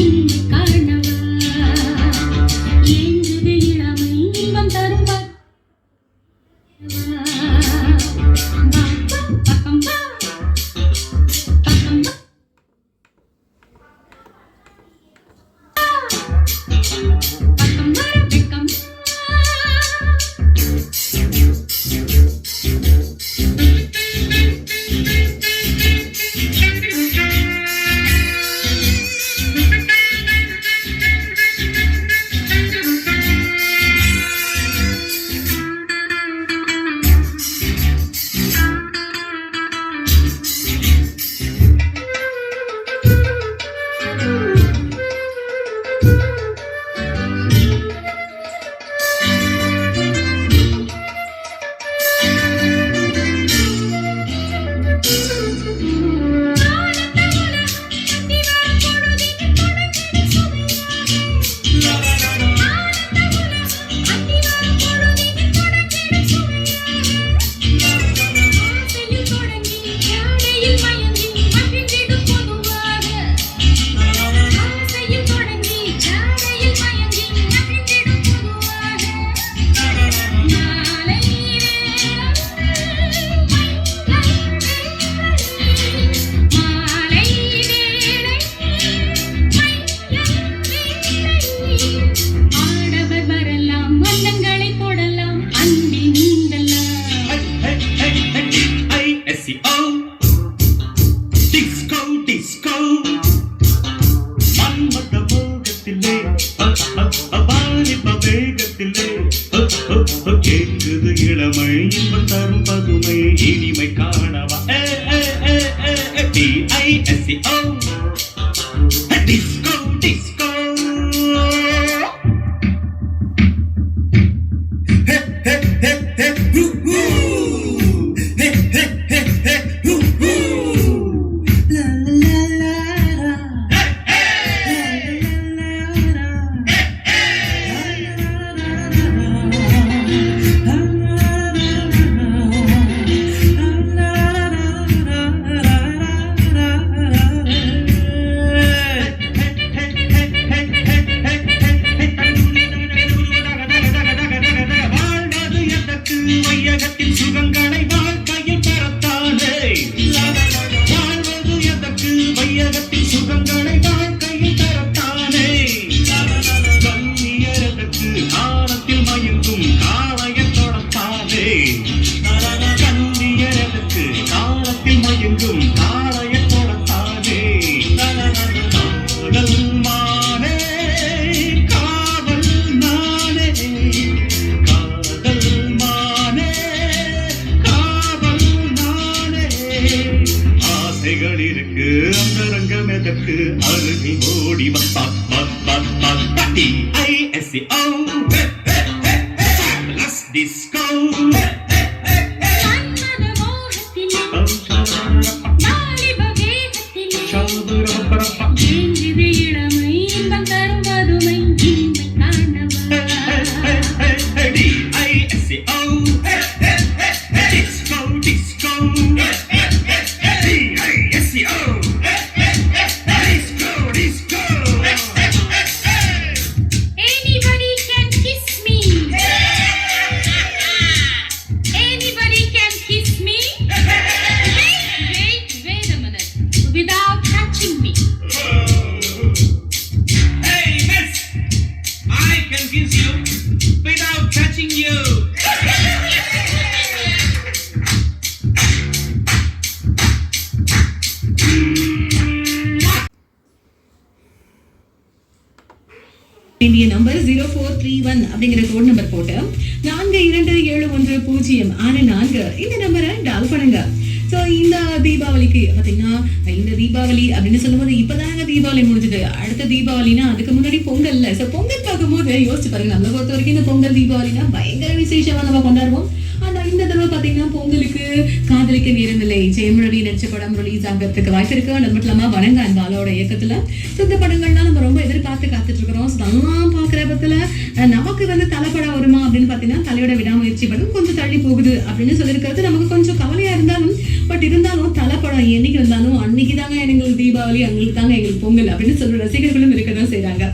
இனிமை காணவா ஏங்குது இளமை இன்பம் தரும் பக்கம் வா பக்கம் வா பக்கம் வர வெக்கம் கேட்குது இளமை இன்பம் தரும் பதுமை இனிமை காணவா DISCO டிஸ்கோ டிஸ்கோ வையகத்தின் சுகங்களை வாழ்க்கையில் பெறத்தானே வாழ்வது எதற்கு வையகத்தின் சுகங்களை வாழ்க்கையில் பெறத்தானே கண்ணியருக்கு காலத்தில் மயங்கும் காளையை தொடத்தானே கண்ணியருக்கு காலத்தில் மயங்கும் காளையை தொடத்தானே காதல் மானே காவல் நானே இருக்கு அந்தரங்கம் எதற்கு அருகில் ஓடி டிஸ்கோ இளமை இன்பம் தரும் பதுமை இனிமை காணவா disco disco without touching me. Hey, miss, I can kiss you without touching you. இந்திய நம்பர் 0431 அப்படிங்கிற கோட் நம்பர் போட்டு 427106 இந்த நம்பரை டால் பண்ணுங்க. ஸோ இந்த தீபாவளிக்கு பார்த்தீங்கன்னா இந்த தீபாவளி அப்படின்னு சொல்லும்போது இப்போதாங்க தீபாவளி முடிஞ்சுது. அடுத்த தீபாவளினா அதுக்கு முன்னாடி பொங்கல்ல. ஸோ பொங்கல் பார்க்கும்போது யோசிச்சு பாருங்க, நம்மளை பொறுத்த வரைக்கும் இந்த பொங்கல் தீபாவளினா பயங்கர விசேஷமா நம்ம கொண்டாடுவோம். அந்த இந்த தடவை பாத்தீங்கன்னா பொங்கலுக்கு காதலிக்க நேரமில்லை ஜெயம் ரவி நடிச்ச படம் ரிலீஸ் ஆகிறதுக்கு வாய்ப்பு இருக்கு. அது மட்டும் இல்லாம வணங்கான் பாலாவோட இயக்கத்துல இந்த படங்கள்லாம் நம்ம ரொம்ப எதிர்பார்த்து காத்துட்டு இருக்கிறோம். அதெல்லாம் பாக்குற பட்சத்துல நமக்கு வந்து தலைப்படம் வருமா அப்படின்னு பாத்தீங்கன்னா தலையோட விடாமுயற்சி படம் கொஞ்சம் தள்ளி போகுது அப்படின்னு சொல்லியிருக்கிறது நமக்கு கொஞ்சம் கவலையா இருந்தாலும், பட் இருந்தாலும் தலைப்படம் என்னைக்கு வந்தாலும் அன்னைக்கு தாங்க எங்களுக்கு தீபாவளி, அங்களுக்கு தாங்க எங்களுக்கு பொங்கல் அப்படின்னு சொல்ற ரசிகர்களும் இருக்கதான் செய்றாங்க.